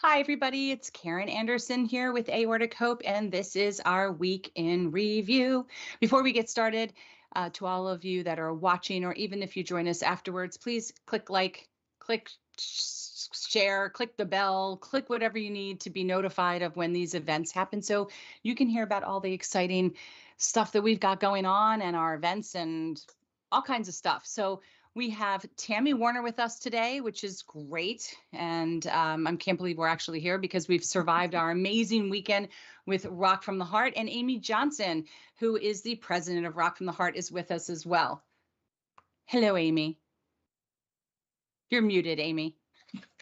Hi, everybody. It's Karen Anderson here with aortichope, and this is our week in review. Before we get started, to all of you that are watching, or even if you join us afterwards, please click like, click share, click the bell, click whatever you need to be notified of when these events happen so you can hear about all the exciting stuff that we've got going on and our events and all kinds of stuff. So we have Tammy Warner with us today, which is great. And I can't believe we're actually here because we've survived our amazing weekend with Rock from the Heart. And Amy Johnson, who is the president of Rock from the Heart, is with us as well. Hello, Amy. You're muted, Amy.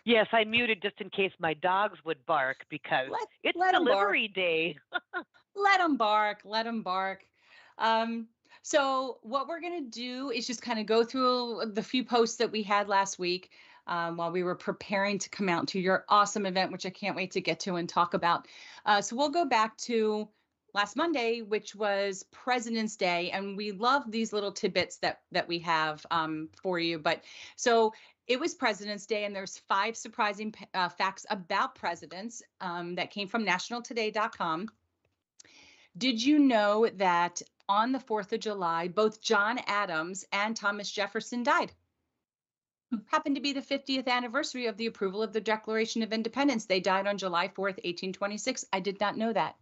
Yes, I muted just in case my dogs would bark because it's delivery day. Let them bark. Let them bark. So what we're going to do is just kind of go through the few posts that we had last week while we were preparing to come out to your awesome event, which I can't wait to get to and talk about. So we'll go back to last Monday, which was President's Day, and we love these little tidbits that we have for you. But so it was President's Day, and there's 5 surprising facts about presidents that came from nationaltoday.com. Did you know that on the 4th of July, both John Adams and Thomas Jefferson died? Happened to be the 50th anniversary of the approval of the Declaration of Independence. They died on July 4th, 1826. I did not know that.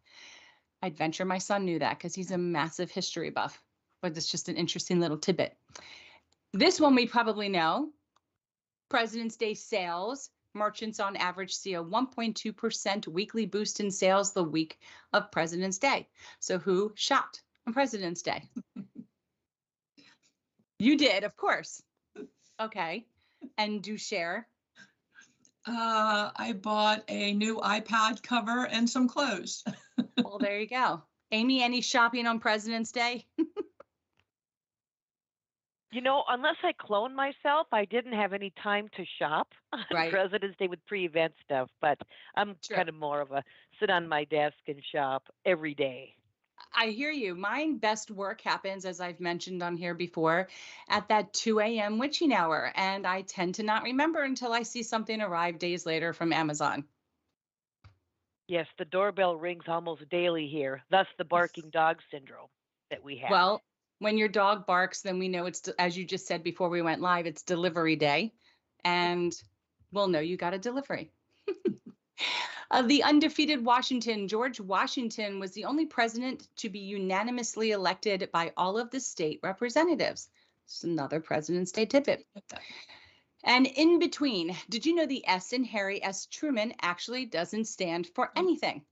I'd venture my son knew that because he's a massive history buff, but it's just an interesting little tidbit. This one we probably know. President's Day sales. Merchants on average see a 1.2% weekly boost in sales the week of President's Day. So who shopped on President's Day? You did, of course. Okay. And do share. I bought a new iPad cover and some clothes. Well, there you go. Amy, any shopping on President's Day? You know, unless I clone myself, I didn't have any time to shop on President's Day with pre-event stuff, but I'm kind of more of a sit on my desk and shop every day. I hear you. My best work happens, as I've mentioned on here before, at that 2 a.m. witching hour, and I tend to not remember until I see something arrive days later from Amazon. Yes, the doorbell rings almost daily here, thus the barking dog syndrome that we have. Well, when your dog barks, then we know it's, as you just said before we went live, it's delivery day, and we'll know you got a delivery. The undefeated Washington, George Washington, was the only president to be unanimously elected by all of the state representatives. It's another President's Day tidbit. And in between, did you know the S in Harry S. Truman actually doesn't stand for anything?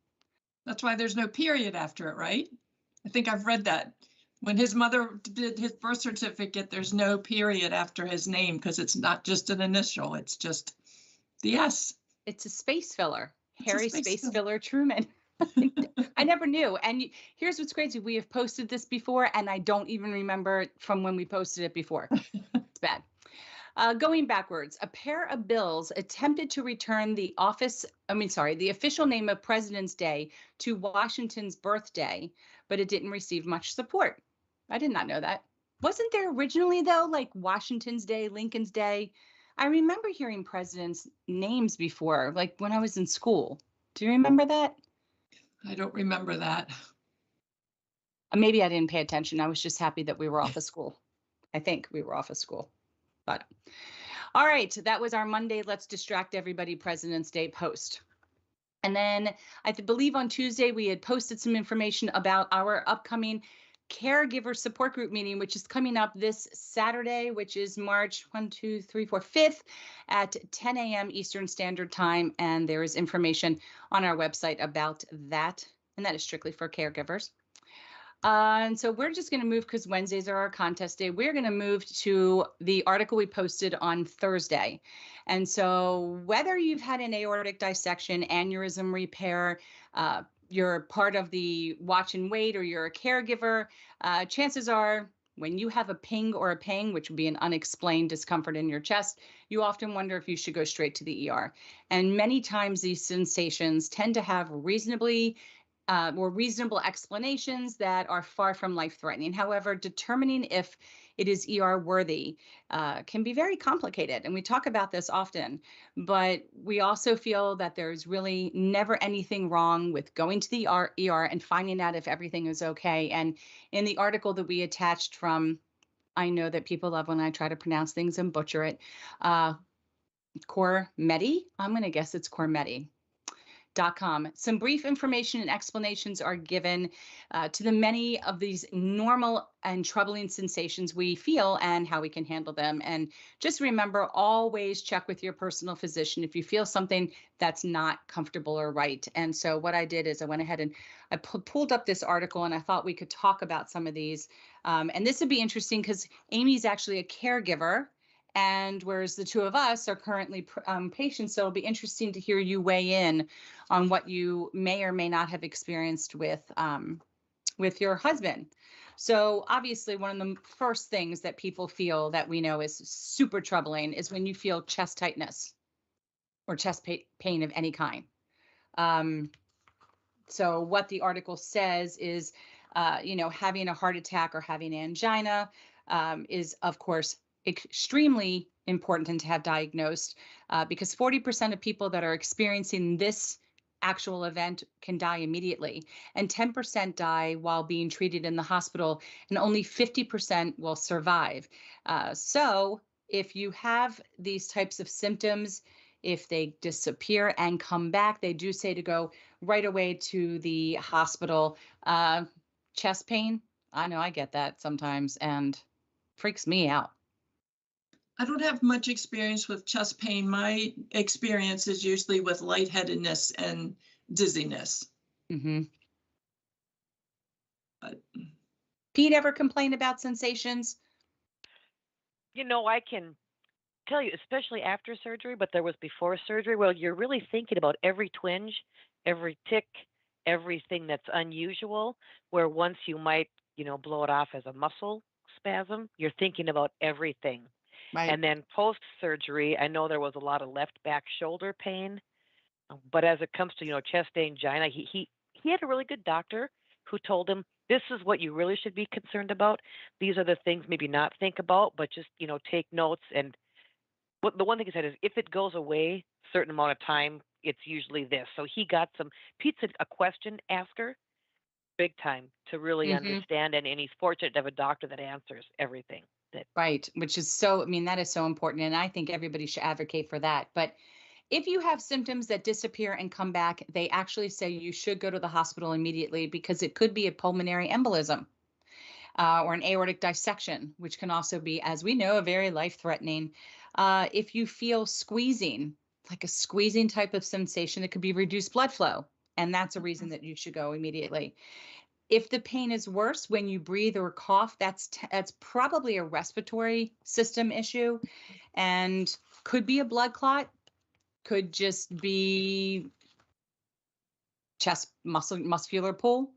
That's why there's no period after it, right? I think I've read that. When his mother did his birth certificate, there's no period after his name because it's not just an initial, it's just the S. It's a space filler. Harry Space Filler Truman. I never knew. And here's what's crazy. We have posted this before, and I don't even remember from when we posted it before. It's bad. Going backwards, a pair of bills attempted to return the official name of President's Day to Washington's birthday, but it didn't receive much support. I did not know that. Wasn't there originally, though, like Washington's Day, Lincoln's Day? I remember hearing presidents' names before, like when I was in school. Do you remember that? I don't remember that. Maybe I didn't pay attention. I was just happy that we were off of school. I think we were off of school. But all right, that was our Monday Let's Distract Everybody President's Day post. And then I believe on Tuesday we had posted some information about our upcoming Caregiver support group meeting, which is coming up this Saturday, which is March 5th at 10 a.m. Eastern Standard Time. And there is information on our website about that. And that is strictly for caregivers. And so we're just going to move, because Wednesdays are our contest day. We're going to move to the article we posted on Thursday. And so whether you've had an aortic dissection, aneurysm repair, you're part of the watch and wait, or you're a caregiver, chances are when you have a ping or a pang, which would be an unexplained discomfort in your chest, you often wonder if you should go straight to the ER. And many times these sensations tend to have reasonable explanations that are far from life-threatening. However, determining if it is ER worthy, can be very complicated. And we talk about this often, but we also feel that there's really never anything wrong with going to the ER and finding out if everything is okay. And in the article that we attached from, I know that people love when I try to pronounce things and butcher it, Cormedi, I'm going to guess it's Cormedi.com. Some brief information and explanations are given to the many of these normal and troubling sensations we feel and how we can handle them. And just remember, always check with your personal physician if you feel something that's not comfortable or right. And so what I did is I went ahead and I pulled up this article, and I thought we could talk about some of these. And this would be interesting because Amy's actually a caregiver, and whereas the two of us are currently patients, so it'll be interesting to hear you weigh in on what you may or may not have experienced with your husband. So obviously, one of the first things that people feel that we know is super troubling is when you feel chest tightness or chest pain of any kind. So what the article says is, having a heart attack or having angina is, of course, extremely important to have diagnosed because 40% of people that are experiencing this actual event can die immediately, and 10% die while being treated in the hospital, and only 50% will survive. So if you have these types of symptoms, if they disappear and come back, they do say to go right away to the hospital. Chest pain, I know I get that sometimes and freaks me out. I don't have much experience with chest pain. My experience is usually with lightheadedness and dizziness. Mm-hmm. But Pete, ever complain about sensations? I can tell you, especially after surgery, but there was before surgery, well, you're really thinking about every twinge, every tick, everything that's unusual, where once you might, blow it off as a muscle spasm, you're thinking about everything. Right. And then post-surgery, I know there was a lot of left back shoulder pain, but as it comes to, chest angina, he had a really good doctor who told him, this is what you really should be concerned about. These are the things maybe not think about, but just, take notes. And the one thing he said is, if it goes away a certain amount of time, it's usually this. So he got Pete's a question asker, big time, to really understand. And he's fortunate to have a doctor that answers everything. Right, which is that is so important. And I think everybody should advocate for that. But if you have symptoms that disappear and come back, they actually say you should go to the hospital immediately because it could be a pulmonary embolism or an aortic dissection, which can also be, as we know, a very life-threatening. If you feel squeezing, like a squeezing type of sensation, it could be reduced blood flow. And that's a reason that you should go immediately. If the pain is worse when you breathe or cough, that's probably a respiratory system issue and could be a blood clot, could just be chest muscular pull.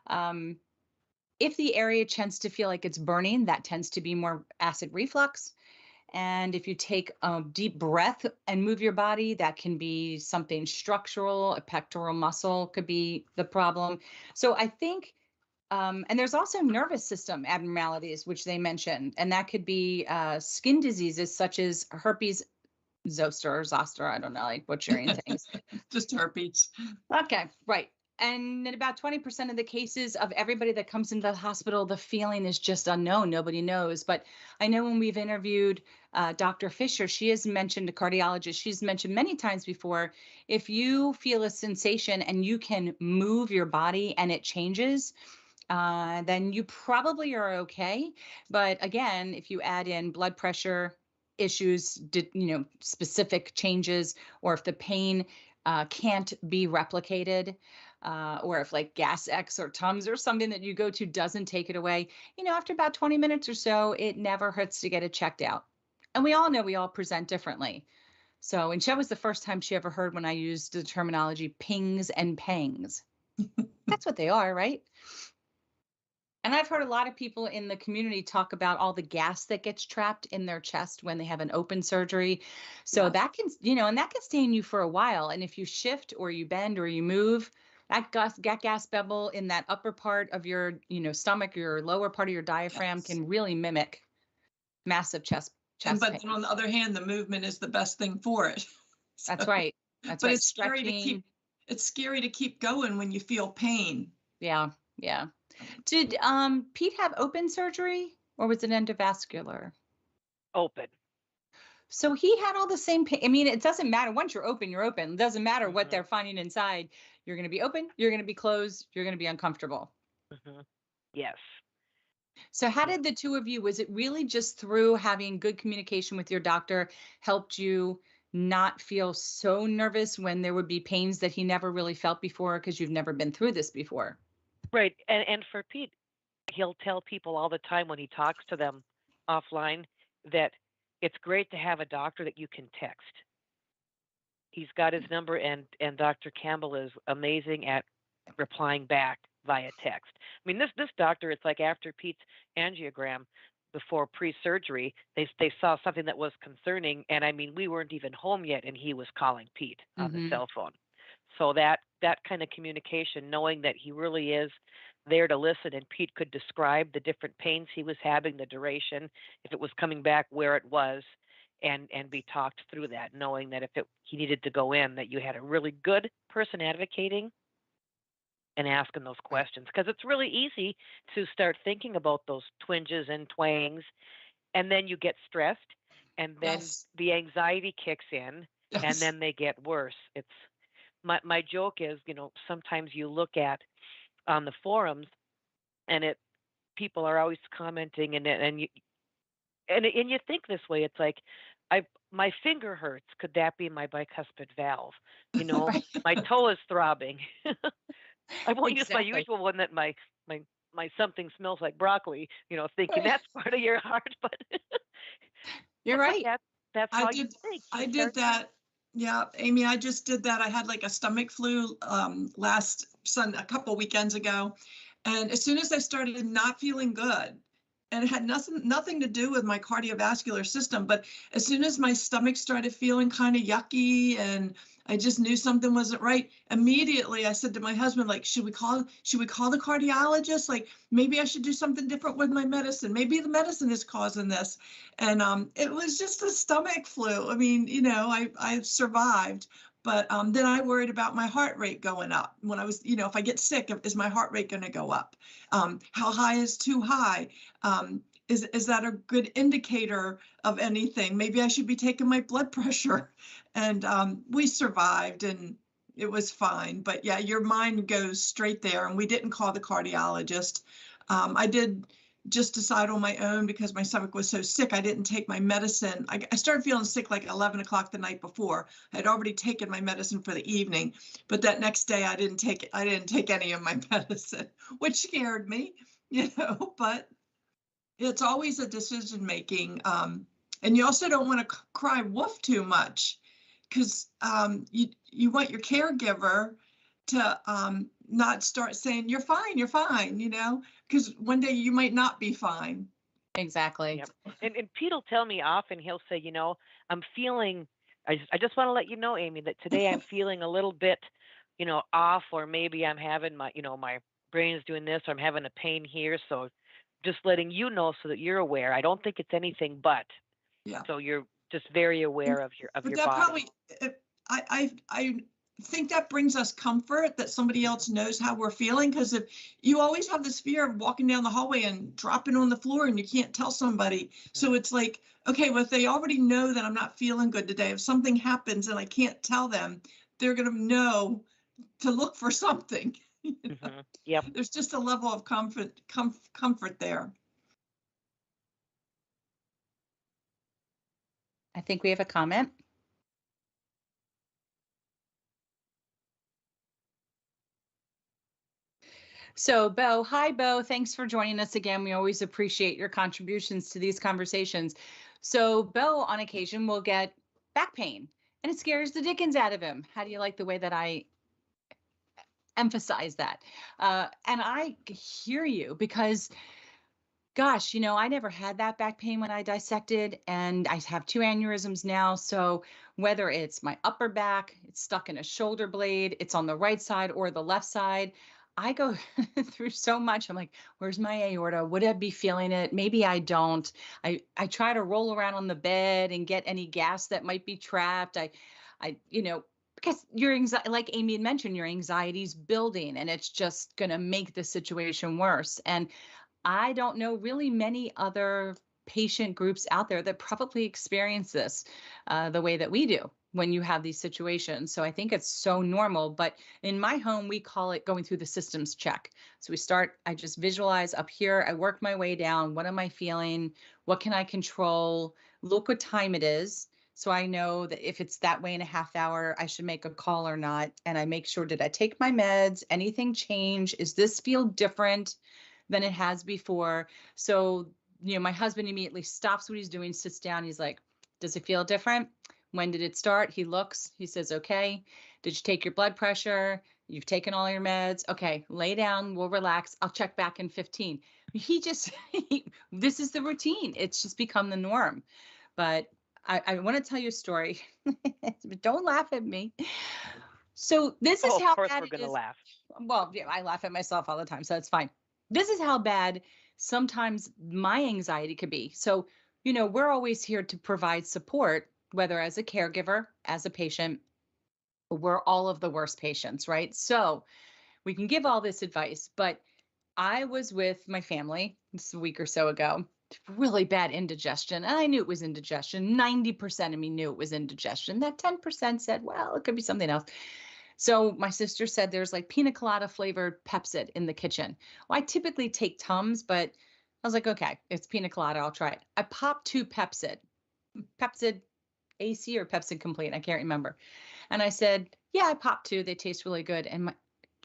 If the area tends to feel like it's burning, that tends to be more acid reflux. And if you take a deep breath and move your body, that can be something structural. A pectoral muscle could be the problem. So I think, and there's also nervous system abnormalities, which they mentioned, and that could be skin diseases such as herpes zoster or zoster. I don't know, like butchering things. Just herpes. Okay, right. And in about 20% of the cases of everybody that comes into the hospital, the feeling is just unknown. Nobody knows. But I know when we've interviewed Dr. Fisher, she has mentioned, a cardiologist, she's mentioned many times before, if you feel a sensation and you can move your body and it changes, then you probably are okay. But again, if you add in blood pressure issues, specific changes, or if the pain can't be replicated, or if like Gas X or Tums or something that you go to doesn't take it away, after about 20 minutes or so, it never hurts to get it checked out. And we all know we all present differently. So, and that was the first time she ever heard when I used the terminology pings and pangs. That's what they are, right? And I've heard a lot of people in the community talk about all the gas that gets trapped in their chest when they have an open surgery. So that can, and that can stay in you for a while. And if you shift or you bend or you move, that gas bubble in that upper part of your, stomach, your lower part of your diaphragm can really mimic massive chest But pain. then on the other hand, the movement is the best thing for it. That's right. That's But right. it's scary to Stretching. it's scary to keep going when you feel pain. Yeah. Yeah. Did Pete have open surgery or was it endovascular? Open. So he had all the same pain. I mean, it doesn't matter. Once you're open, you're open. It doesn't matter what they're finding inside. You're going to be open. You're going to be closed. You're going to be uncomfortable. Yes. So how did the two of you, was it really just through having good communication with your doctor helped you not feel so nervous when there would be pains that he never really felt before because you've never been through this before? Right. And for Pete, he'll tell people all the time when he talks to them offline that it's great to have a doctor that you can text. He's got his number, and Dr. Campbell is amazing at replying back via text. I mean, this doctor, it's like after Pete's angiogram before pre-surgery, they saw something that was concerning, and I mean, we weren't even home yet, and he was calling Pete on the cell phone. So that kind of communication, knowing that he really is there to listen, and Pete could describe the different pains he was having, the duration, if it was coming back, where it was, and be talked through that, knowing that if he needed to go in, that you had a really good person advocating and asking those questions, because it's really easy to start thinking about those twinges and twangs, and then you get stressed, and then the anxiety kicks in, and then they get worse. It's my joke is, sometimes you look at on the forums, and people are always commenting, and you think this way. It's like, my finger hurts. Could that be my bicuspid valve? My toe is throbbing. I won't use my usual one that my something smells like broccoli. Thinking that's part of your heart, but you're right. That's how you think. I did that. Yeah, Amy, I just did that. I had like a stomach flu last Sunday, a couple weekends ago. And as soon as I started not feeling good, and it had nothing to do with my cardiovascular system, but as soon as my stomach started feeling kind of yucky and I just knew something wasn't right, immediately I said to my husband, like, should we call the cardiologist? Like, maybe I should do something different with my medicine. Maybe the medicine is causing this. And it was just a stomach flu. I mean, I survived. But then I worried about my heart rate going up. When I was, if I get sick, is my heart rate going to go up? How high is too high? Is that a good indicator of anything? Maybe I should be taking my blood pressure. And we survived and it was fine. But yeah, your mind goes straight there. And we didn't call the cardiologist. I did just decide on my own because my stomach was so sick. I didn't take my medicine. I started feeling sick like 11 o'clock the night before. I had already taken my medicine for the evening, but that next day I didn't take any of my medicine, which scared me, but it's always a decision making. And you also don't want to cry wolf too much because you want your caregiver to not start saying, you're fine, because one day you might not be fine. Exactly. Yep. And Pete will tell me often, he'll say, I'm feeling, I just want to let you know, Amy, that today I'm feeling a little bit, off, or maybe I'm having my brain is doing this, or I'm having a pain here. So just letting you know so that you're aware. I don't think it's anything but. Yeah. So you're just very aware of your body. Probably, I think that brings us comfort that somebody else knows how we're feeling, because if you always have this fear of walking down the hallway and dropping on the floor and you can't tell somebody. So it's like, okay, well, if they already know that I'm not feeling good today, if something happens and I can't tell them, they're going to know to look for something. Yep. There's just a level of comfort there. I think we have a comment. So Bo, hi Bo, thanks for joining us again. We always appreciate your contributions to these conversations. So Bo on occasion will get back pain and it scares the dickens out of him. How do you like the way that I emphasize that? And I hear you because gosh, I never had that back pain when I dissected, and I have 2 aneurysms now. So whether it's my upper back, it's stuck in a shoulder blade, it's on the right side or the left side, I go through so much. I'm like, where's my aorta? Would I be feeling it? Maybe I don't. I try to roll around on the bed and get any gas that might be trapped. Because your anxiety, like Amy had mentioned, your anxiety's building and it's just going to make the situation worse. And I don't know really many other patient groups out there that probably experience this the way that we do when you have these situations. So I think it's so normal. But in my home, we call it going through the systems check. So I just visualize up here, I work my way down. What am I feeling? What can I control? Look what time it is. So I know that if it's that way in a half hour, I should make a call or not. And I make sure, did I take my meds? Anything change? Is this feel different than it has before? So, my husband immediately stops what he's doing, sits down. He's like, does it feel different? When did it start? He looks, he says, okay. Did you take your blood pressure? You've taken all your meds. Okay, lay down, we'll relax. I'll check back in 15. This is the routine. It's just become the norm. But I want to tell you a story. But don't laugh at me. So this is Oh, of how course bad we're it going to is. laugh. Well, yeah, I laugh at myself all the time, so it's fine. This is how bad sometimes my anxiety could be. So, we're always here to provide support, whether as a caregiver, as a patient, we're all of the worst patients, right? So we can give all this advice, but I was with my family this a week or so ago, really bad indigestion. And I knew it was indigestion. 90% of me knew it was indigestion. That 10% said, well, it could be something else. So my sister said there's like pina colada flavored Pepsid in the kitchen. Well, I typically take Tums, but I was like, okay, it's pina colada. I'll try it. I popped 2 Pepsid AC or Pepsid Complete. I can't remember. And I said, yeah, I popped 2. They taste really good. And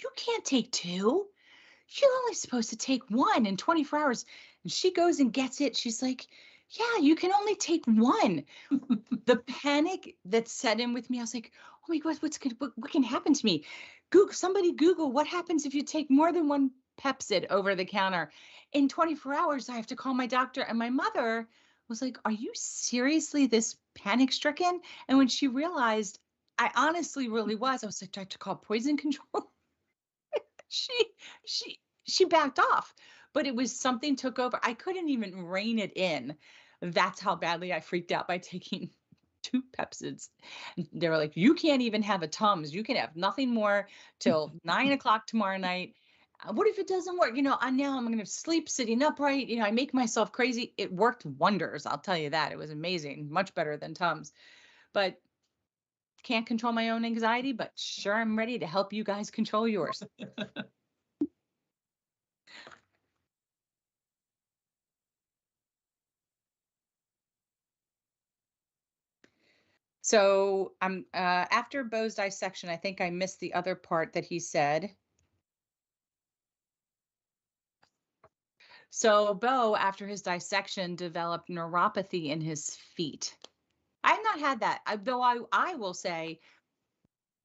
you can't take 2. You're only supposed to take 1 in 24 hours. And she goes and gets it. She's like, yeah, you can only take 1. The panic that set in with me, I was like, oh my God, what can happen to me? Somebody Google what happens if you take more than 1 Pepsid over the counter. In 24 hours, I have to call my doctor. And my mother was like, are you seriously this panic stricken? And when she realized I honestly really was, I was like, do I have to call poison control? she she she backed off, but it was something took over. I couldn't even rein it in. That's how badly I freaked out by taking 2 Pepsids. They were like, you can't even have a Tums. You can have nothing more till 9 o'clock tomorrow night. What if it doesn't work? Now I'm going to sleep sitting upright. I make myself crazy. It worked wonders. I'll tell you that. It was amazing. Much better than Tums. But can't control my own anxiety, but sure, I'm ready to help you guys control yours. So I'm after Bo's dissection, I think I missed the other part that he said. So Bo, after his dissection, developed neuropathy in his feet. I've not had that, though I will say,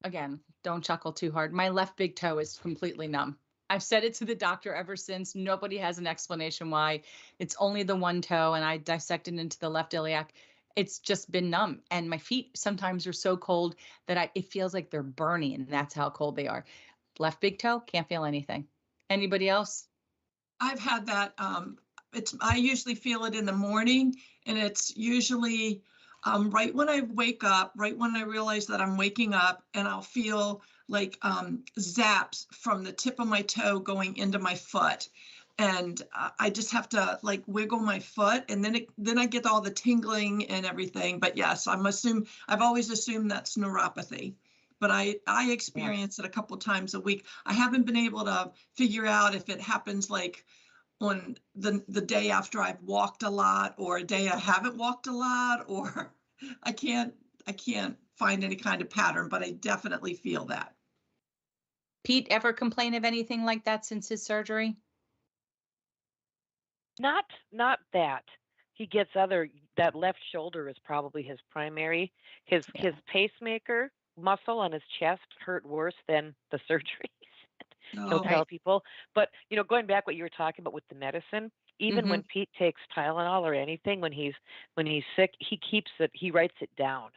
again, don't chuckle too hard. My left big toe is completely numb. I've said it to the doctor ever since. Nobody has an explanation why. It's only the one toe, and I dissected into the left iliac. It's just been numb, and my feet sometimes are so cold that it feels like they're burning, and that's how cold they are. Left big toe, can't feel anything. Anybody else? I've had that. I usually feel it in the morning, and it's usually right when I wake up, right when I realize that I'm waking up, and I'll feel like zaps from the tip of my toe going into my foot. And I just have to like wiggle my foot, and then I get all the tingling and everything. But yes, I've always assumed that's neuropathy. But I experience it a couple times a week. I haven't been able to figure out if it happens like on the day after I've walked a lot, or a day I haven't walked a lot, or I can't find any kind of pattern, but I definitely feel that. Pete ever complain of anything like that since his surgery? Not that. He gets that left shoulder is probably his primary. His pacemaker muscle on his chest hurt worse than the surgery. He'll tell people. But going back what you were talking about with the medicine, even when Pete takes Tylenol or anything, when he's sick, he keeps it. He writes it down.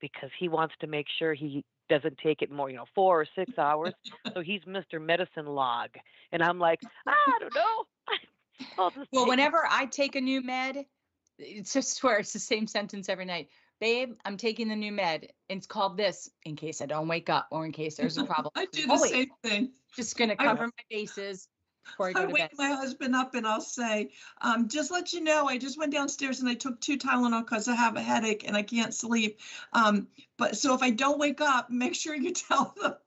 because he wants to make sure he doesn't take it more, 4 or 6 hours. So he's Mr. Medicine Log. And I'm like, I don't know. I'll just Well, take whenever I take a new med, it's just swear it's the same sentence every night. Babe, I'm taking the new med. And it's called this in case I don't wake up or in case there's a problem. I do the Always same thing. just going to I- cover my bases before I go I to wake bed. my husband up and I'll say, just let you know, I just went downstairs and I took 2 Tylenol because I have a headache and I can't sleep. But so if I don't wake up, make sure you tell the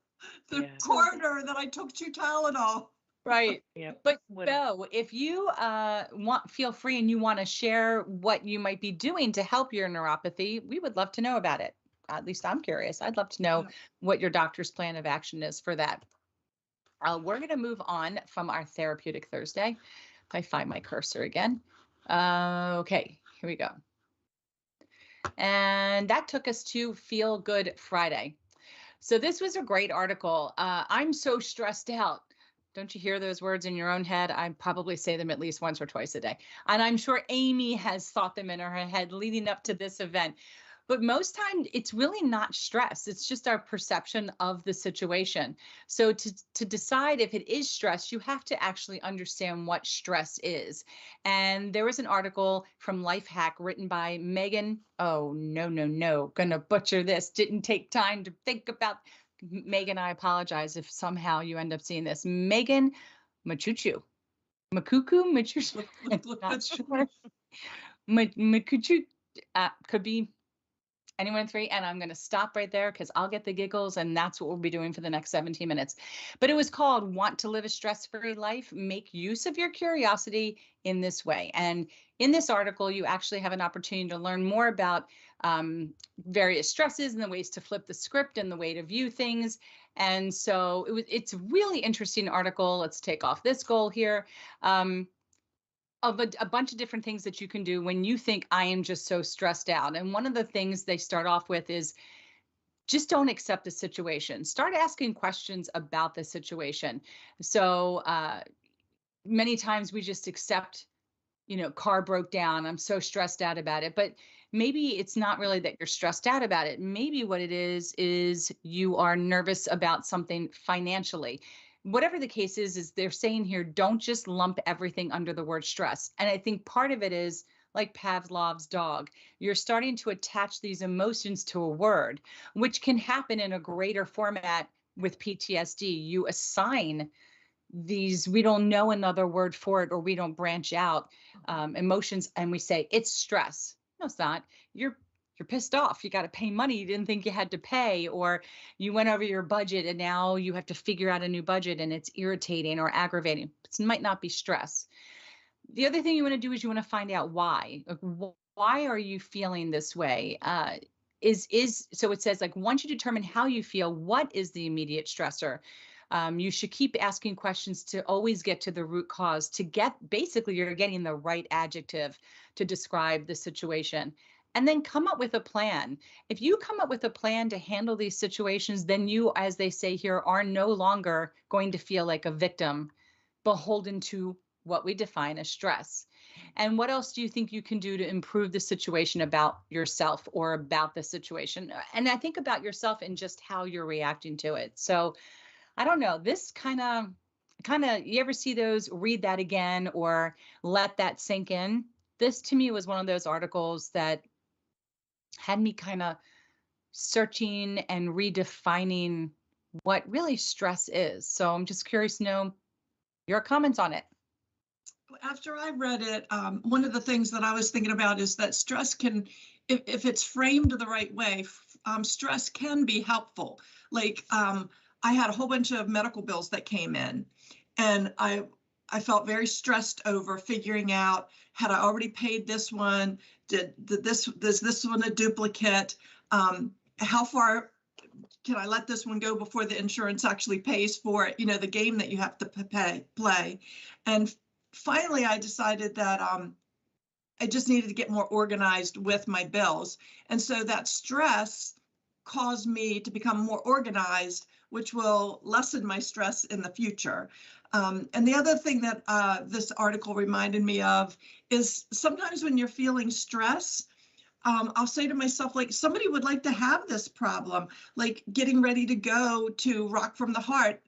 Yeah. coroner that I took 2 Tylenol. Right. Yep. But When- Bo, if you feel free and you want to share what you might be doing to help your neuropathy, we would love to know about it. At least I'm curious. I'd love to know Yeah. what your doctor's plan of action is for that. We're going to move on from our Therapeutic Thursday. If I find my cursor again. Okay, here we go. And that took us to Feel Good Friday. So this was a great article. I'm so stressed out. Don't you hear those words in your own head? I probably say them at least once or twice a day. And I'm sure Amy has thought them in her head leading up to this event. But most time it's really not stress. It's just our perception of the situation. So to decide if it is stress, you have to actually understand what stress is. And there was an article from Lifehack written by Megan. Oh, no. Gonna butcher this. Didn't take time to think about. Megan, I apologize if somehow you end up seeing this. Megan Machuchu. Machuchu? Look, Not sure. Machuchu could be anyone 3, and I'm going to stop right there because I'll get the giggles, and that's what we'll be doing for the next 17 minutes. But it was called Want to Live a Stress-Free Life? Make use of your curiosity in this way. And in this article, you actually have an opportunity to learn more about various stresses and the ways to flip the script and the way to view things. And so it's a really interesting article. Let's take off this goal here. Of a bunch of different things that you can do when you think I am just so stressed out. And one of the things they start off with is just don't accept the situation. Start asking questions about the situation. So many times we just accept, car broke down. I'm so stressed out about it. But maybe it's not really that you're stressed out about it. Maybe what it is you are nervous about something financially. Whatever the case is they're saying here, don't just lump everything under the word stress. And I think part of it is like Pavlov's dog. You're starting to attach these emotions to a word, which can happen in a greater format with PTSD. You assign these, we don't know another word for it, or we don't branch out emotions and we say it's stress. No, it's not. You're pissed off. You got to pay money you didn't think you had to pay, or you went over your budget and now you have to figure out a new budget and it's irritating or aggravating. It might not be stress. The other thing you want to do is you want to find out why. Like, why are you feeling this way? So it says, like, once you determine how you feel, what is the immediate stressor? You should keep asking questions to always get to the root cause, to get, basically, you're getting the right adjective to describe the situation. And then come up with a plan. If you come up with a plan to handle these situations, then you, as they say here, are no longer going to feel like a victim, beholden to what we define as stress. And what else do you think you can do to improve the situation about yourself or about the situation? And I think about yourself and just how you're reacting to it. So I don't know, this kind of, you ever see those, read that again or let that sink in? This to me was one of those articles that had me kind of searching and redefining what really stress is. So I'm just curious to know your comments on it. After I read it, one of the things that I was thinking about is that stress can, if it's framed the right way, stress can be helpful. Like I had a whole bunch of medical bills that came in, and I felt very stressed over figuring out, had I already paid this one? Is this one a duplicate? How far can I let this one go before the insurance actually pays for it? The game that you have to play. And finally, I decided that I just needed to get more organized with my bills. And so that stress caused me to become more organized, which will lessen my stress in the future. And the other thing that this article reminded me of is sometimes when you're feeling stress, I'll say to myself, like, somebody would like to have this problem, like getting ready to go to Rock from the Heart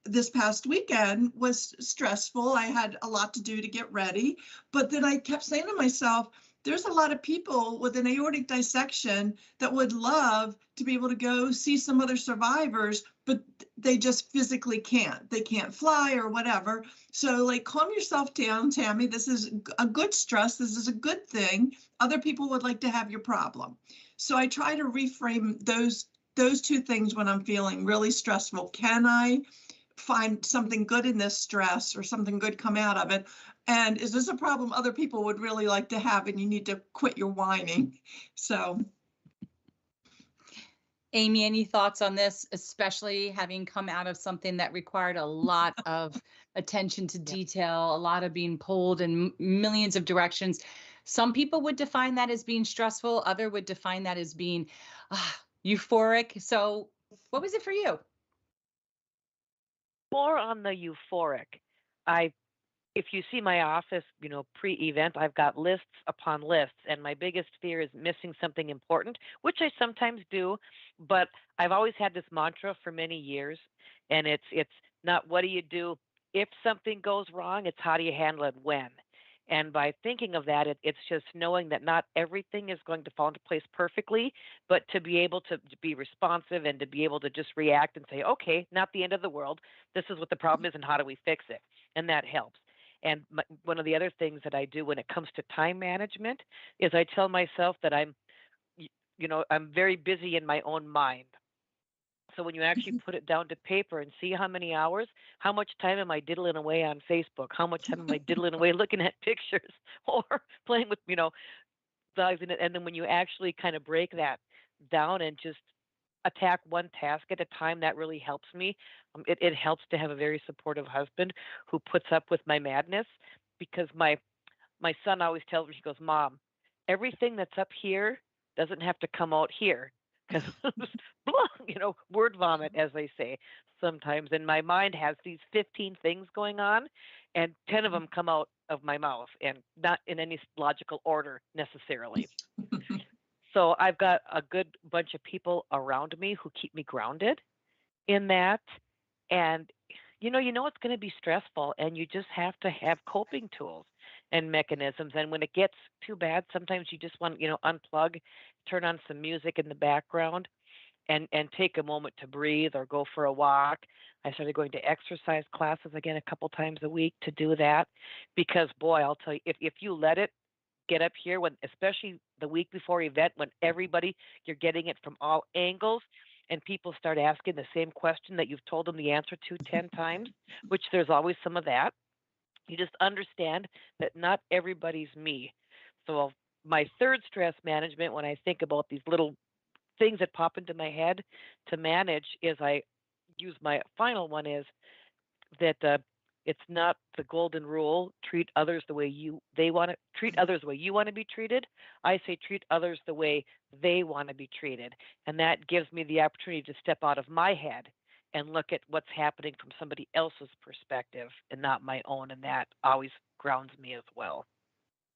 this past weekend was stressful. I had a lot to do to get ready, but then I kept saying to myself, there's a lot of people with an aortic dissection that would love to be able to go see some other survivors, but they just physically can't. They can't fly or whatever. So like, calm yourself down, Tammy. This is a good stress. This is a good thing. Other people would like to have your problem. So I try to reframe those two things when I'm feeling really stressful. Can I find something good in this stress or something good come out of it? And is this a problem other people would really like to have, and you need to quit your whining? So. Amy, any thoughts on this, especially having come out of something that required a lot of attention to detail, a lot of being pulled in millions of directions? Some people would define that as being stressful. Other would define that as being euphoric. So what was it for you? More on the euphoric. If you see my office, pre-event, I've got lists upon lists, and my biggest fear is missing something important, which I sometimes do, but I've always had this mantra for many years, and it's not what do you do if something goes wrong, it's how do you handle it when. And by thinking of that, it's just knowing that not everything is going to fall into place perfectly, but to be able to be responsive and to be able to just react and say, okay, not the end of the world. This is what the problem is, and how do we fix it? And that helps. And one of the other things that I do when it comes to time management is I tell myself that I'm very busy in my own mind. So when you actually put it down to paper and see how many hours, how much time am I diddling away on Facebook? How much time am I diddling away looking at pictures or playing with, dogs in it? And then when you actually kind of break that down and just attack one task at a time, that really helps me. It helps to have a very supportive husband who puts up with my madness, because my son always tells me, he goes, Mom, everything that's up here doesn't have to come out here, because word vomit, as they say sometimes. And my mind has these 15 things going on, and 10 of them come out of my mouth, and not in any logical order necessarily. So I've got a good bunch of people around me who keep me grounded in that. And, you know it's going to be stressful, and you just have to have coping tools and mechanisms. And when it gets too bad, sometimes you just want, unplug, turn on some music in the background, and take a moment to breathe or go for a walk. I started going to exercise classes again a couple times a week to do that, because boy, I'll tell you, if you let it get up here, when especially the week before event, when you're getting it from all angles, and people start asking the same question that you've told them the answer to 10 times, which there's always some of that. You just understand that not everybody's me. So my third stress management, when I think about these little things that pop into my head to manage, is I use my final one is that it's not the golden rule, treat others the way you want to be treated. I say treat others the way they want to be treated. And that gives me the opportunity to step out of my head and look at what's happening from somebody else's perspective and not my own. And that always grounds me as well,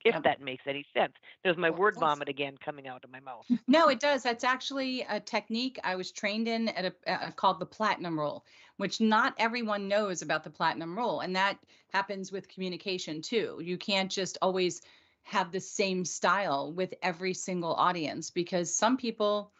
if that makes any sense. There's my word vomit again coming out of my mouth. No, it does. That's actually a technique I was trained in at called the platinum rule, which not everyone knows about the platinum rule. And that happens with communication too. You can't just always have the same style with every single audience, because some people,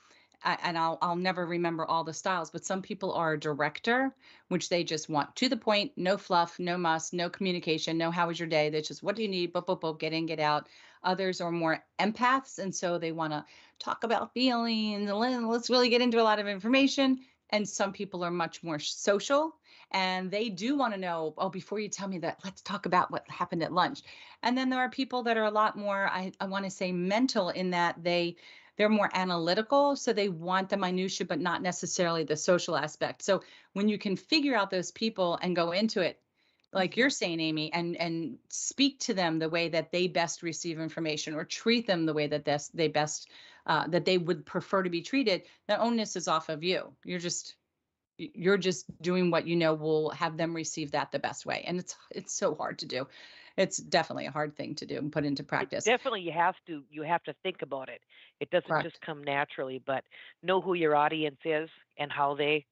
and I'll never remember all the styles, but some people are a director, which they just want to the point, no fluff, no muss, no communication, no how was your day. That's just, what do you need? Boop, boop, boop, get in, get out. Others are more empaths, and so they want to talk about feelings. Let's really get into a lot of information. And some people are much more social, and they do want to know, oh, before you tell me that, let's talk about what happened at lunch. And then there are people that are a lot more, I want to say, mental, in that they're more analytical, so they want the minutia, but not necessarily the social aspect. So when you can figure out those people and go into it, like you're saying, Amy, and speak to them the way that they best receive information, or treat them the way that that they would prefer to be treated, the onus is off of you. You're just doing what you know will have them receive that the best way. And it's so hard to do. It's definitely a hard thing to do and put into practice. Definitely, you have to think about it. It doesn't just Correct. come naturally, but know who your audience is and how they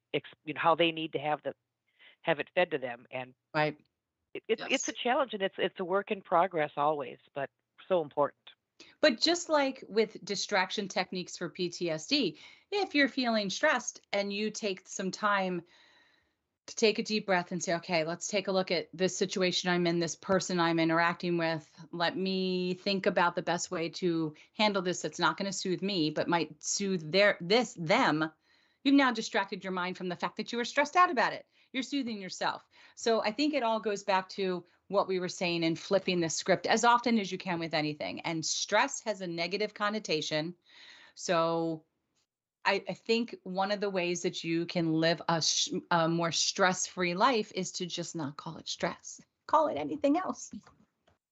how they need to have it fed to them. And Right. it's a Yes. challenge, and it's a work in progress always, but so important. But just like with distraction techniques for PTSD, if you're feeling stressed and you take some time to take a deep breath and say, okay, let's take a look at this situation I'm in, this person I'm interacting with. Let me think about the best way to handle this that's not going to soothe me, but might soothe them. You've now distracted your mind from the fact that you were stressed out about it. You're soothing yourself. So I think it all goes back to what we were saying and flipping the script as often as you can with anything. And stress has a negative connotation. So I think one of the ways that you can live a more stress-free life is to just not call it stress. Call it anything else.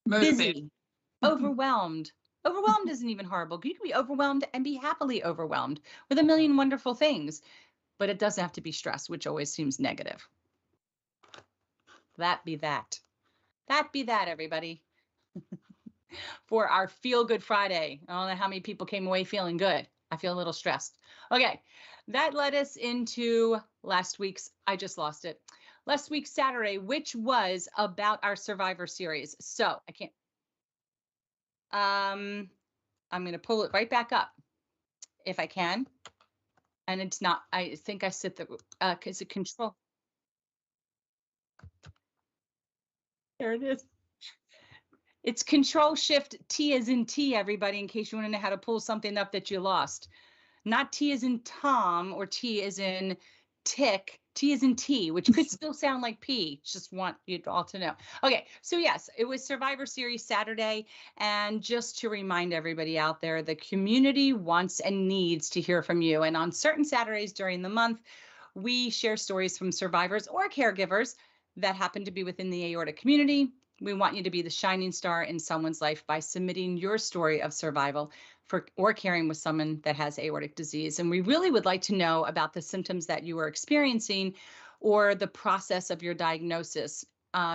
Motivate. Busy, overwhelmed. Overwhelmed isn't even horrible. You can be overwhelmed and be happily overwhelmed with a million wonderful things, but it doesn't have to be stress, which always seems negative. That be that. That be that, everybody. For our Feel Good Friday. I don't know how many people came away feeling good. I feel a little stressed. Okay, that led us into last week's, I just lost it. Last week's Saturday, which was about our Survivor series. So I can't, I'm going to pull it right back up if I can. And it's not, I think I set the, is it control? There it is. It's Control Shift T as in T, everybody, in case you want to know how to pull something up that you lost. Not T as in Tom or T as in tick, T as in T, which could still sound like P. Just want you all to know. Okay, so yes, it was Survivor Series Saturday. And just to remind everybody out there, the community wants and needs to hear from you. And on certain Saturdays during the month, we share stories from survivors or caregivers that happen to be within the aorta community. We want you to be the shining star in someone's life by submitting your story of survival for or caring with someone that has aortic disease. And we really would like to know about the symptoms that you are experiencing or the process of your diagnosis.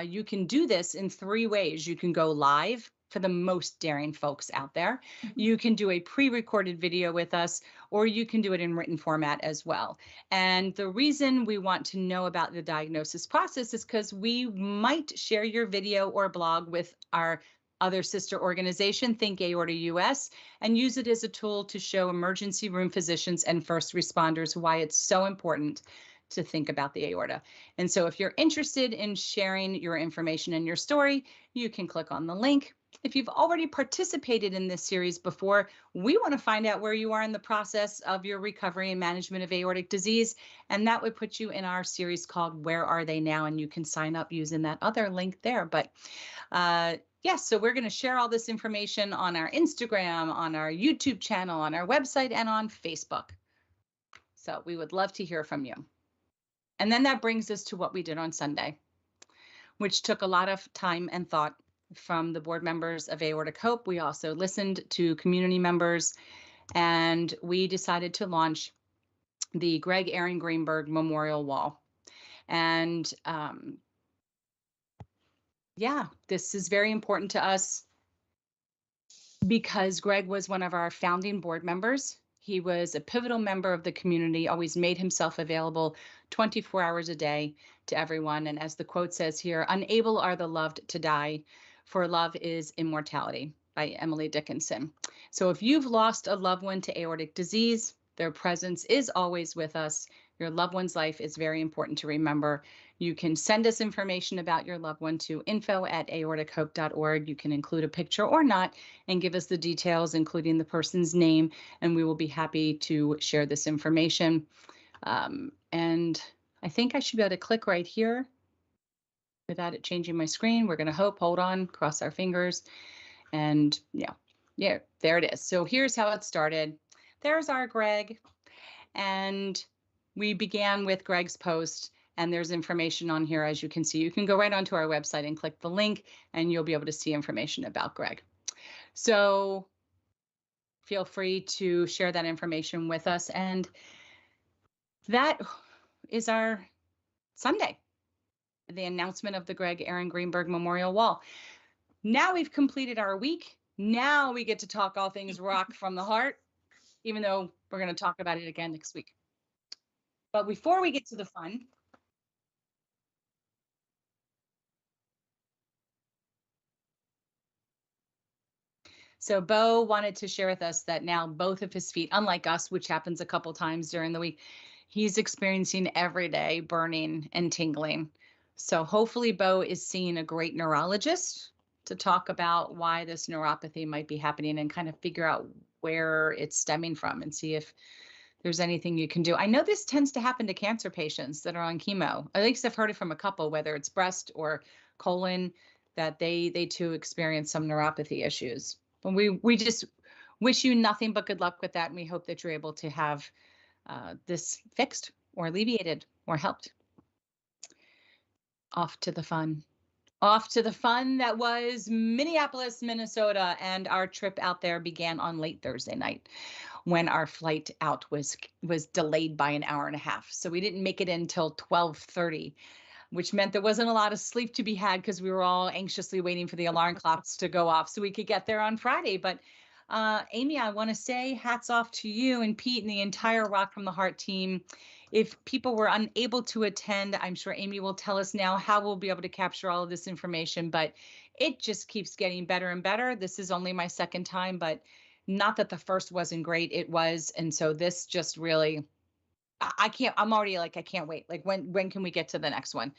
You can do this in 3 ways. You can go live for the most daring folks out there. You can do a pre-recorded video with us, or you can do it in written format as well. And the reason we want to know about the diagnosis process is because we might share your video or blog with our other sister organization, Think Aorta US, and use it as a tool to show emergency room physicians and first responders why it's so important to think about the aorta. And so if you're interested in sharing your information and your story, you can click on the link. If you've already participated in this series before, we want to find out where you are in the process of your recovery and management of aortic disease. And that would put you in our series called Where Are They Now? And you can sign up using that other link there. But yes, so we're going to share all this information on our Instagram, on our YouTube channel, on our website, and on Facebook. So we would love to hear from you. And then that brings us to what we did on Sunday, which took a lot of time and thought from the board members of aortichope. We also listened to community members, and we decided to launch the Greg Aaron Greenberg Memorial Wall. And yeah, this is very important to us because Greg was one of our founding board members. He was a pivotal member of the community, always made himself available 24 hours a day to everyone. And as the quote says here, unable are the loved to die, for love is immortality, by Emily Dickinson. So if you've lost a loved one to aortic disease, their presence is always with us. Your loved one's life is very important to remember. You can send us information about your loved one to info@aortichope.org. You can include a picture or not and give us the details, including the person's name, and we will be happy to share this information. And I think I should be able to click right here without it changing my screen. We're going to hope, hold on, cross our fingers. And yeah, there it is. So here's how it started. There's our Greg. And we began with Greg's post, and there's information on here, as you can see. You can go right onto our website and click the link, and you'll be able to see information about Greg. So feel free to share that information with us. And that is our Sunday, the announcement of the Greg Aaron Greenberg Memorial Wall. Now we've completed our week. Now we get to talk all things rock from the heart, even though we're going to talk about it again next week. But before we get to the fun, so Bo wanted to share with us that now both of his feet, unlike us, which happens a couple times during the week, he's experiencing every day burning and tingling. So hopefully Bo is seeing a great neurologist to talk about why this neuropathy might be happening and kind of figure out where it's stemming from and see if there's anything you can do. I know this tends to happen to cancer patients that are on chemo. At least I've heard it from a couple, whether it's breast or colon, that they too experience some neuropathy issues. And we just wish you nothing but good luck with that. And we hope that you're able to have this fixed or alleviated or helped. Off to the fun. Off to the fun that was Minneapolis, Minnesota. And our trip out there began on late Thursday night when our flight out was delayed by an hour and a half. So we didn't make it until 12:30, which meant there wasn't a lot of sleep to be had because we were all anxiously waiting for the alarm clocks to go off so we could get there on Friday. But Amy, I want to say hats off to you and Pete and the entire Rock from the Heart team. If people were unable to attend, I'm sure Amy will tell us now how we'll be able to capture all of this information, but it just keeps getting better and better. This is only my second time, but not that the first wasn't great, it was. And so this just really, I'm already like, I can't wait. Like when can we get to the next one?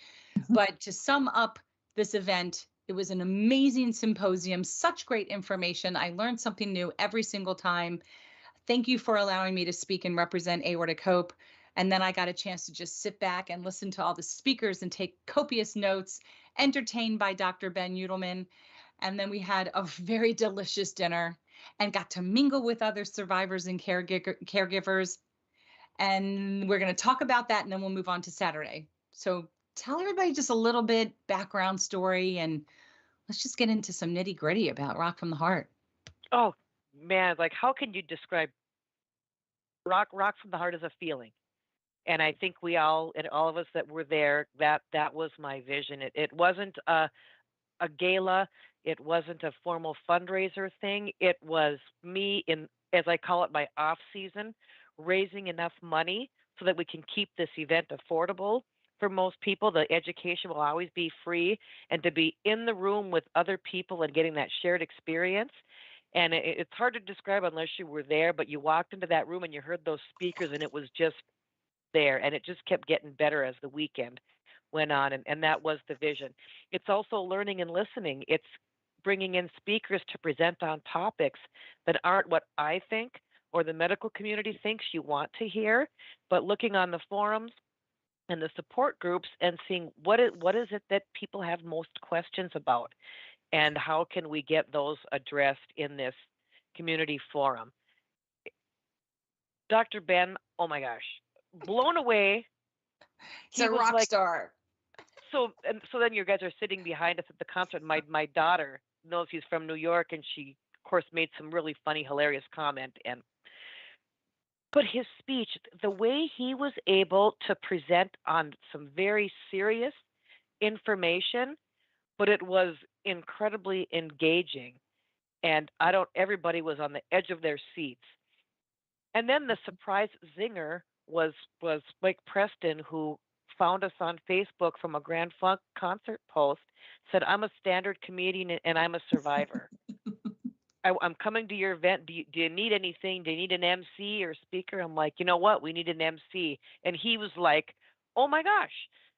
But to sum up this event, it was an amazing symposium, such great information. I learned something new every single time. Thank you for allowing me to speak and represent aortichope. And then I got a chance to just sit back and listen to all the speakers and take copious notes, entertained by Dr. Ben Udelman. And then we had a very delicious dinner and got to mingle with other survivors and caregivers. And we're going to talk about that, and then we'll move on to Saturday. So tell everybody just a little bit background story, and let's just get into some nitty gritty about Rock from the Heart. Oh man, like how can you describe rock from the heart as a feeling? And I think we all, and all of us that were there, that was my vision. It wasn't a gala. It wasn't a formal fundraiser thing. It was me in, as I call it, my off season, raising enough money so that we can keep this event affordable for most people. The education will always be free, and to be in the room with other people and getting that shared experience. And it's hard to describe unless you were there, but you walked into that room and you heard those speakers, and it was just there, and it just kept getting better as the weekend went on, and that was the vision. It's also learning and listening. It's bringing in speakers to present on topics that aren't what I think or the medical community thinks you want to hear, but looking on the forums and the support groups and seeing what is it that people have most questions about, and how can we get those addressed in this community forum. Dr. Ben, oh my gosh, blown away. He's a rock star. So then you guys are sitting behind us at the concert. My daughter knows he's from New York, and she of course made some really funny, hilarious comment. But his speech, the way he was able to present on some very serious information, but it was incredibly engaging. And everybody was on the edge of their seats. And then the surprise zinger was Mike Preston, who found us on Facebook from a Grand Funk concert post, said, "I'm a standard comedian and I'm a survivor. I'm coming to your event. Do you need anything? Do you need an MC or speaker?" I'm like, you know what? We need an MC. And he was like, oh my gosh,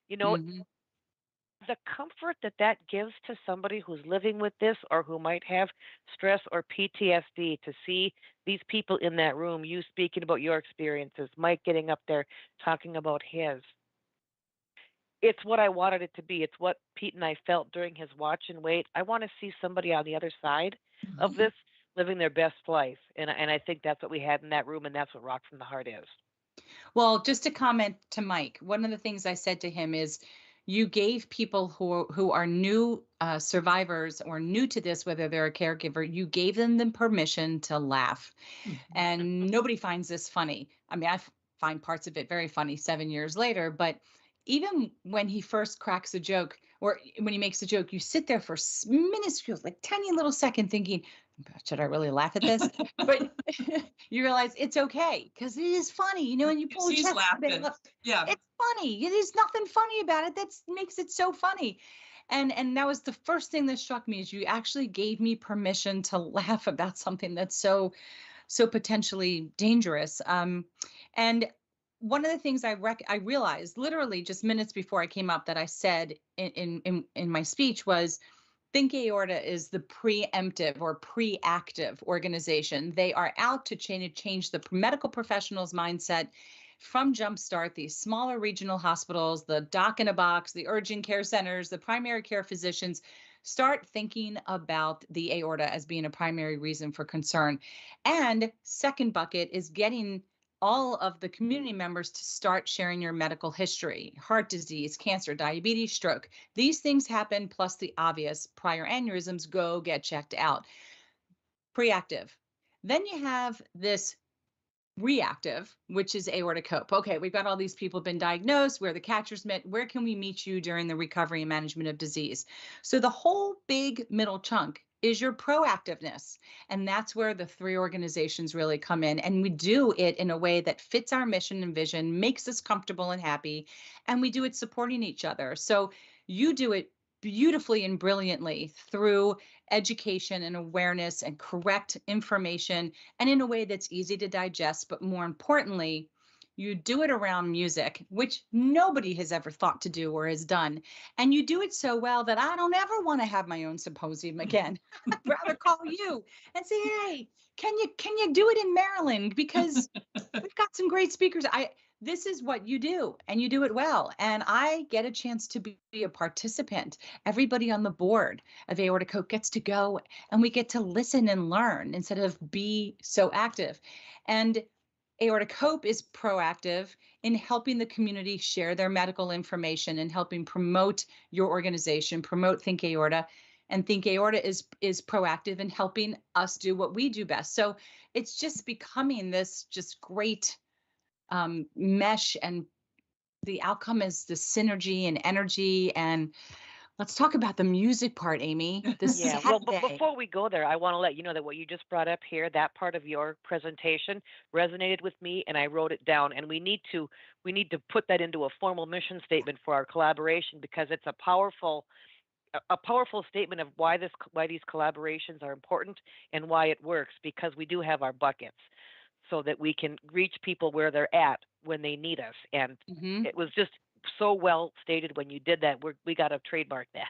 Mm-hmm. the comfort that gives to somebody who's living with this or who might have stress or PTSD, to see these people in that room, you speaking about your experiences, Mike getting up there talking about his. It's what I wanted it to be. It's what Pete and I felt during his watch and wait. I want to see somebody on the other side of this living their best life. And I think that's what we had in that room, and that's what Rock from the Heart is. Well, just to comment to Mike, one of the things I said to him is, you gave people who are new survivors or new to this, whether they're a caregiver, you gave them the permission to laugh. And nobody finds this funny. I mean, I find parts of it very funny 7 years later, but even when he first cracks a joke or when he makes a joke, you sit there for minuscule, like tiny little second thinking, should I really laugh at this? But you realize it's okay because it is funny, and you pull a He's chest. laughing. Yeah. It's funny. There's nothing funny about it. That makes it so funny. And that was the first thing that struck me is you actually gave me permission to laugh about something that's so potentially dangerous. And one of the things I realized literally just minutes before I came up that I said in my speech was Think Aorta is the preemptive or preactive organization. They are out to change the medical professional's mindset from Jumpstart, these smaller regional hospitals, the doc in a box, the urgent care centers, the primary care physicians, start thinking about the aorta as being a primary reason for concern. And second bucket is getting all of the community members to start sharing your medical history, heart disease, cancer, diabetes, stroke. These things happen, plus the obvious prior aneurysms, go get checked out. Preactive. Then you have this reactive, which is aortichope. Okay, we've got all these people been diagnosed. Where the catcher's mitt. Where can we meet you during the recovery and management of disease? So the whole big middle chunk is your proactiveness. And that's where the three organizations really come in. And we do it in a way that fits our mission and vision, makes us comfortable and happy. And we do it supporting each other. So you do it beautifully and brilliantly through education and awareness and correct information and in a way that's easy to digest. But more importantly, you do it around music, which nobody has ever thought to do or has done. And you do it so well that I don't ever want to have my own symposium again. I'd rather call you and say, hey, can you do it in Maryland? Because we've got some great speakers. This is what you do and you do it well. And I get a chance to be a participant. Everybody on the board of Aortichope gets to go and we get to listen and learn instead of be so active. And Aortichope is proactive in helping the community share their medical information and helping promote your organization, promote Think Aorta. And Think Aorta is proactive in helping us do what we do best. So it's just becoming this just great mesh, and the outcome is the synergy and energy. And let's talk about the music part, Amy. This Yeah, well, Saturday. but before we go there, I want to let you know that what you just brought up here, that part of your presentation resonated with me, and I wrote it down. And we need to put that into a formal mission statement for our collaboration, because it's a powerful statement of why these collaborations are important and why it works, because we do have our buckets so that we can reach people where they're at when they need us. And it was just so well stated when you did that. We got to trademark that.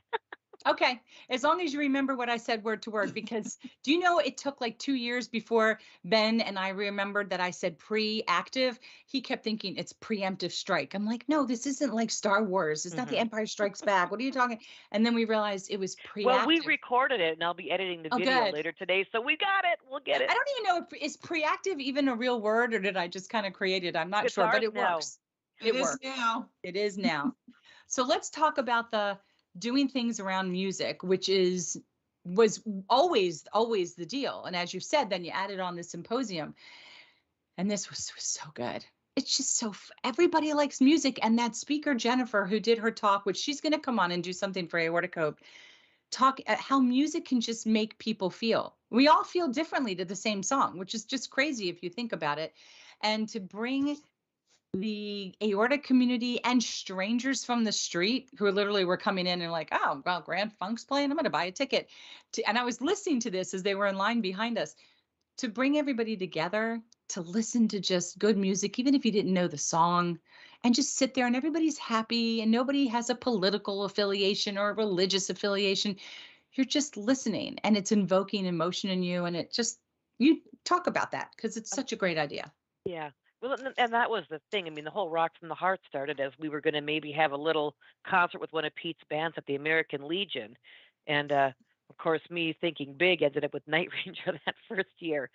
Okay, as long as you remember what I said word to word, because do you know it took like 2 years before Ben and I remembered that I said pre-active. He kept thinking it's preemptive strike. I'm like, no, this isn't like Star Wars. It's not the Empire Strikes Back. What are you talking? And then we realized it was preactive. Well, we recorded it, and I'll be editing the video later today, so we got it. We'll get it. I don't even know if is preactive even a real word, or did I just kind of create it? I'm not sure, but it works. It works now. It is now. So let's talk about the doing things around music, which was always the deal. And as you said, then you added on the symposium, and this was so good. It's just everybody likes music. And that speaker, Jennifer, who did her talk, which she's going to come on and do something for Aortichope, talk how music can just make people feel. We all feel differently to the same song, which is just crazy if you think about it. And to bring the aorta community and strangers from the street who literally were coming in and like, oh, well, Grand Funk's playing, I'm going to buy a ticket. And I was listening to this as they were in line behind us, to bring everybody together to listen to just good music, even if you didn't know the song, and just sit there and everybody's happy and nobody has a political affiliation or a religious affiliation. You're just listening and it's invoking emotion in you. And you talk about that because it's such a great idea. Yeah. Well, and that was the thing. I mean, the whole Rock from the Heart started as we were going to maybe have a little concert with one of Pete's bands at the American Legion. And of course, me thinking big ended up with Night Ranger that first year.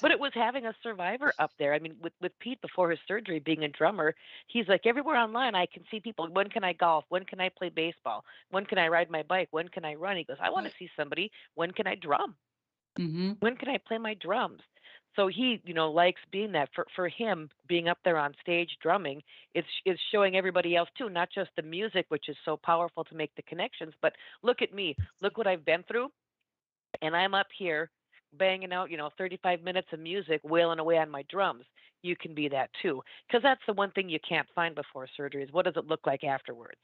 But it was having a survivor up there. I mean, with Pete before his surgery, being a drummer, he's like, everywhere online, I can see people. When can I golf? When can I play baseball? When can I ride my bike? When can I run? He goes, I want to see somebody. When can I drum? When can I play my drums? So he, likes being that. For him, being up there on stage drumming is showing everybody else too, not just the music, which is so powerful to make the connections, but look at me, look what I've been through, and I'm up here banging out, 35 minutes of music, wailing away on my drums. You can be that too, because that's the one thing you can't find before surgery is what does it look like afterwards,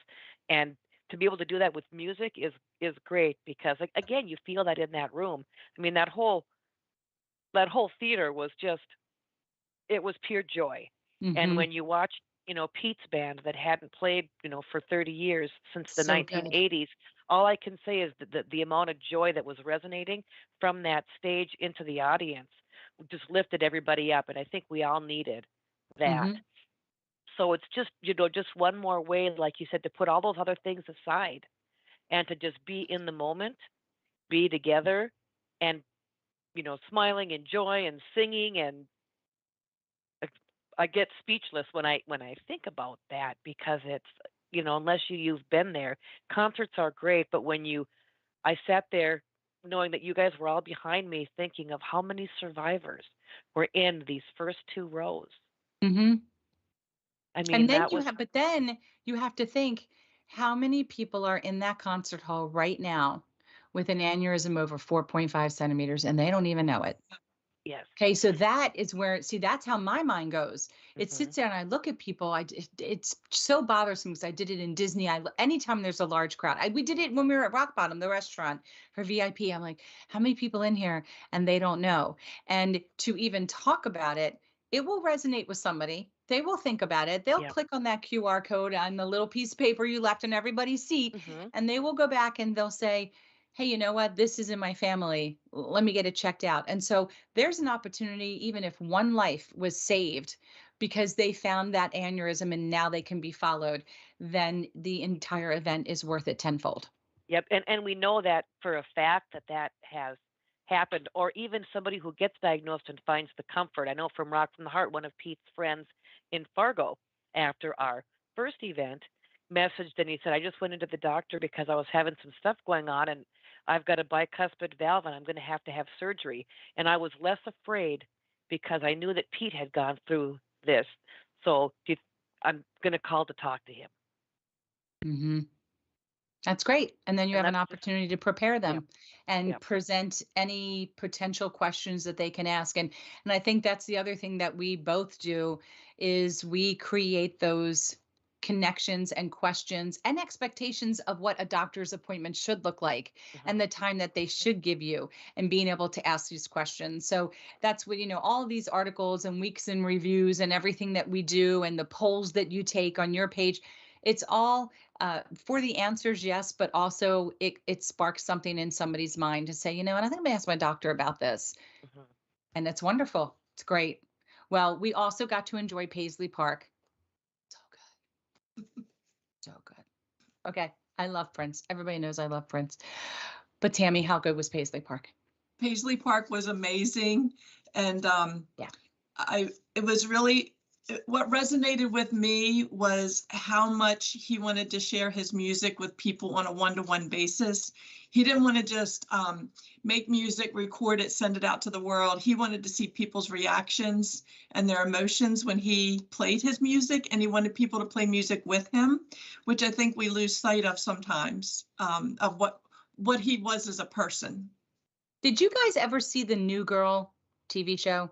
and to be able to do that with music is great because again, you feel that in that room. I mean, that whole theater was just, it was pure joy. And Hmm. when you watch, Pete's band that hadn't played, for 30 years since the So good. 1980s, all I can say is that the amount of joy that was resonating from that stage into the audience just lifted everybody up. And I think we all needed that. Hmm. So it's just, just one more way, like you said, to put all those other things aside and to just be in the moment, be together, and, smiling and joy and singing and I get speechless when I think about that because it's unless you've been there, concerts are great, but I sat there knowing that you guys were all behind me, thinking of how many survivors were in these first two rows. Hmm. I And mean, then that was but then you have to think how many people are in that concert hall right now with an aneurysm over 4.5 centimeters and they don't even know it. yes. Okay, so that is where, see, that's how my mind goes. It Hmm. sits there and I look at people. It's so bothersome because I did it in Disney. Anytime there's a large crowd, we did it when we were at Rock Bottom, the restaurant for VIP. I'm like, how many people in here? And they don't know. And to even talk about it, it will resonate with somebody. They will think about it. They'll Yep. click on that QR code on the little piece of paper you left in everybody's seat, Hmm. and they will go back and they'll say, hey, you know what? This is in my family. Let me get it checked out. And so there's an opportunity, even if one life was saved because they found that aneurysm and now they can be followed, then the entire event is worth it tenfold. Yep. And we know that for a fact that has happened, or even somebody who gets diagnosed and finds the comfort. I know from Rock from the Heart, one of Pete's friends in Fargo, after our first event, messaged and he said, I just went into the doctor because I was having some stuff going on and I've got a bicuspid valve and I'm going to have surgery. And I was less afraid because I knew that Pete had gone through this. So I'm going to call to talk to him. Hmm. That's great. And then you And have an that's just, opportunity to prepare yep, them and yep. present any potential questions that they can ask. And I think that's the other thing that we both do is we create those connections and questions and expectations of what a doctor's appointment should look like and Hmm. the time that they should give you and being able to ask these questions. So that's what, all of these articles and weeks and reviews and everything that we do and the polls that you take on your page, it's all for the answers, yes, but also it sparks something in somebody's mind to say, and I think I'm gonna ask my doctor about this. Hmm. And it's wonderful. It's great. Well, we also got to enjoy Paisley Park. So good. So good. Okay. I love Prince. Everybody knows I love Prince. But Tammy, how good was Paisley Park? Paisley Park was amazing. And Yeah. it was really, what resonated with me was how much he wanted to share his music with people on a one-to-one basis. He didn't want to just make music, record it, send it out to the world. He wanted to see people's reactions and their emotions when he played his music, and he wanted people to play music with him, which I think we lose sight of sometimes, of what he was as a person. Did you guys ever see the New Girl TV show?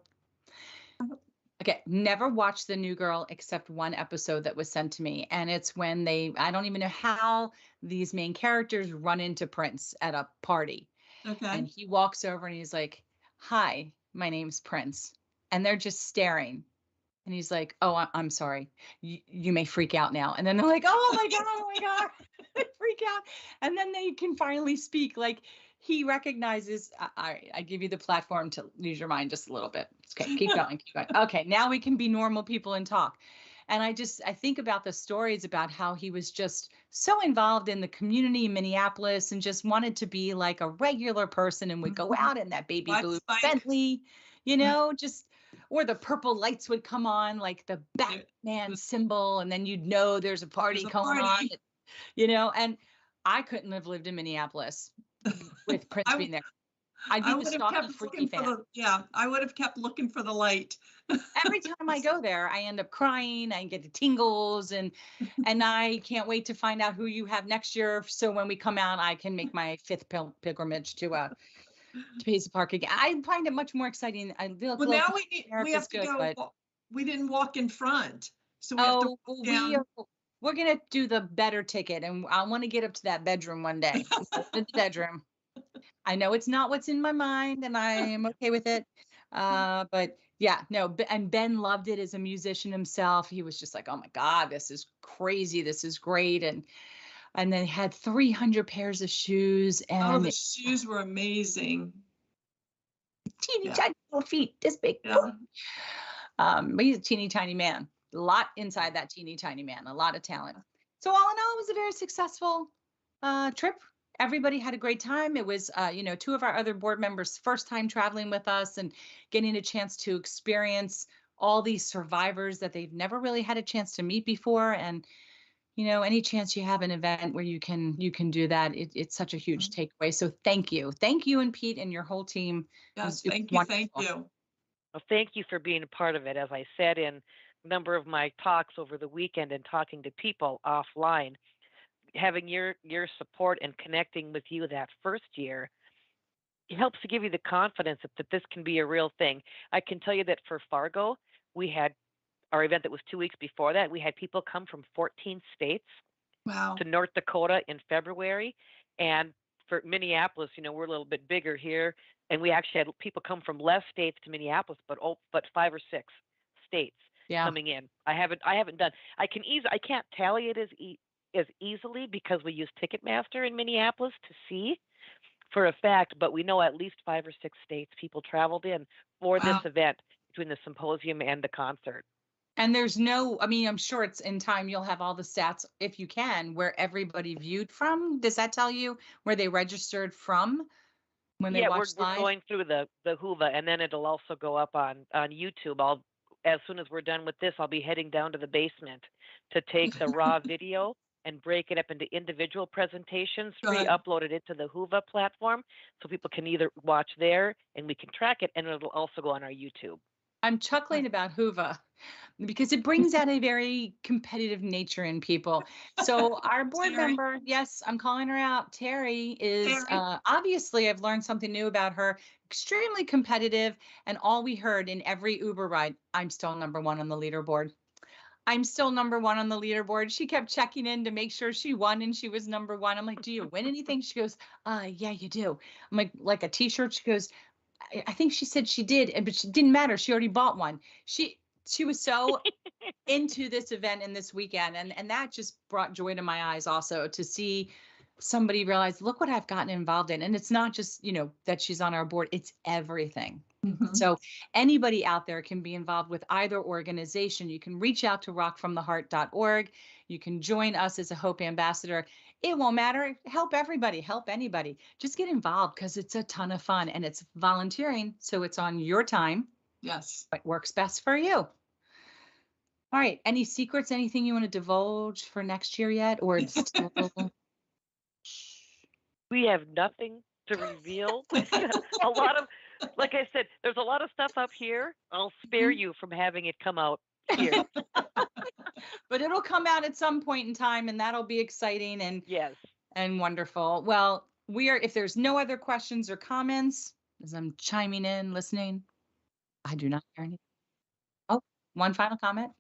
Okay, never watched The New Girl except one episode that was sent to me. And it's when I don't even know how these main characters run into Prince at a party. Okay. And he walks over and he's like, hi, my name's Prince. And they're just staring. And he's like, oh, I'm sorry. You may freak out now. And then they're like, oh my God, oh my God. They freak out. And then they can finally speak. Like he recognizes, I give you the platform to use your mind just a little bit. Okay, keep going, keep going. Okay, now we can be normal people and talk. And I think about the stories about how he was just so involved in the community in Minneapolis and just wanted to be like a regular person and would go out in that baby Black blue Spike. Bentley, just or the purple lights would come on like the Batman symbol, and then you'd know there's a party There's a going on, party. and I couldn't have lived in Minneapolis with Prince I being there. I'd I be the would have stalky, kept freaky looking for fan. the, yeah, I would have kept looking for the light. Every time I go there, I end up crying. I get the tingles, and I can't wait to find out who you have next year. So when we come out, I can make my fifth pilgrimage to Paisley Park again. I find it much more exciting. I feel Well, close. now we Is have to good, go, but we didn't walk in front, so we have to oh, walk we down. we're gonna do the better ticket, and I want to get up to that bedroom one day. The bedroom. I know it's not what's in my mind, and I am okay with it. But yeah, no, and Ben loved it as a musician himself. He was just like, "Oh my God, this is crazy. This is great." And then had 300 pairs of shoes Oh, and the shoes were amazing. teeny Yeah. tiny little feet, this big. Yeah. But he's a teeny tiny man. A lot inside that teeny tiny man. A lot of talent. So all in all, it was a very successful trip. Everybody had a great time. It was, two of our other board members' first time traveling with us and getting a chance to experience all these survivors that they've never really had a chance to meet before. And any chance you have an event where you can do that, it's such a huge takeaway. So thank you, and Pete and your whole team. Yes, It was thank you, wonderful. thank you. Well, thank you for being a part of it. As I said in a number of my talks over the weekend and talking to people offline, having your support and connecting with you that first year, it helps to give you the confidence that this can be a real thing. I can tell you that for Fargo, we had our event that was 2 weeks before that. We had people come from 14 states Wow. to North Dakota in February. And for Minneapolis, we're a little bit bigger here, and we actually had people come from less states to Minneapolis, but 5 or 6 states coming in. I haven't done. I can't tally it as easily because we use Ticketmaster in Minneapolis to see for a fact, but we know at least 5 or 6 states people traveled in for this event between the symposium and the concert. And there's I'm sure it's in time you'll have all the stats, if you can, where everybody viewed from. Does that tell you where they registered from when they watched live? We're going through the Whova, and then it'll also go up on YouTube. As soon as we're done with this, I'll be heading down to the basement to take the raw video and break it up into individual presentations, re-upload it into the Whova platform so people can either watch there and we can track it, and it'll also go on our YouTube. I'm chuckling about Whova because it brings out a very competitive nature in people. So our board member, yes, I'm calling her out. Terry is obviously, I've learned something new about her, extremely competitive. And all we heard in every Uber ride, I'm still number one on the leaderboard. I'm still number one on the leaderboard. She kept checking in to make sure she won and she was number one. I'm like, do you win anything? She goes, yeah, you do. I'm like a t-shirt. She goes, I think she said she did, but it didn't matter. She already bought one. She was so into this event and this weekend, and that just brought joy to my eyes also to see somebody realize, look what I've gotten involved in. And it's not just, that she's on our board, it's everything. Mm-hmm. So anybody out there can be involved with either organization. You can reach out to rockfromtheheart.org. You can join us as a Hope Ambassador. It won't matter. Help everybody, help anybody. Just get involved because it's a ton of fun and it's volunteering. So it's on your time. Yes. What works best for you. All right. Any secrets, anything you want to divulge for next year yet? Or it's still... We have nothing to reveal. A lot of, like I said, there's a lot of stuff up here. I'll spare you from having it come out here. But it'll come out at some point in time, and that'll be exciting and yes, and wonderful. Well, if there's no other questions or comments, as I'm chiming in, listening, I do not hear anything. Oh, one final comment.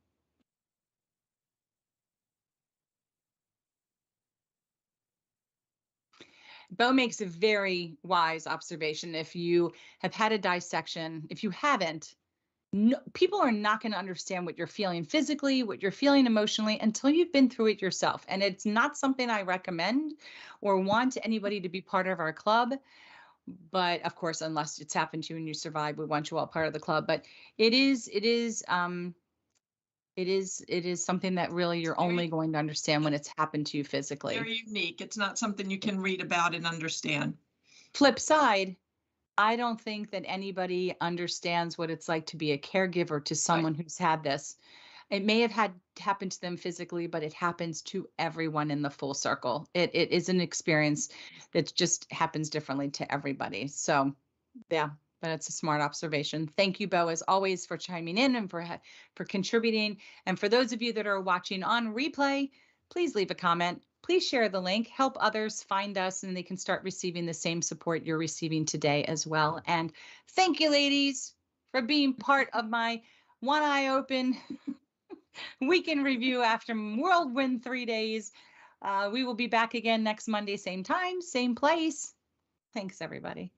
Bo makes a very wise observation. If you have had a dissection, if you haven't, people are not going to understand what you're feeling physically, what you're feeling emotionally until you've been through it yourself. And it's not something I recommend or want anybody to be part of our club. But of course, unless it's happened to you and you survive, we want you all part of the club. But it is something that really you're only going to understand when it's happened to you physically. Very unique. It's not something you can read about and understand. Flip side, I don't think that anybody understands what it's like to be a caregiver to someone who's had this. It may have happened to them physically, but it happens to everyone in the full circle. It is an experience that just happens differently to everybody. So Yeah, but it's a smart observation. Thank you, Bo, as always, for chiming in and for contributing. And for those of you that are watching on replay, please leave a comment. Please share the link, help others find us, and they can start receiving the same support you're receiving today as well. And thank you, ladies, for being part of my one eye open weekend review after Whirlwind 3 days. We will be back again next Monday, same time, same place. Thanks, everybody.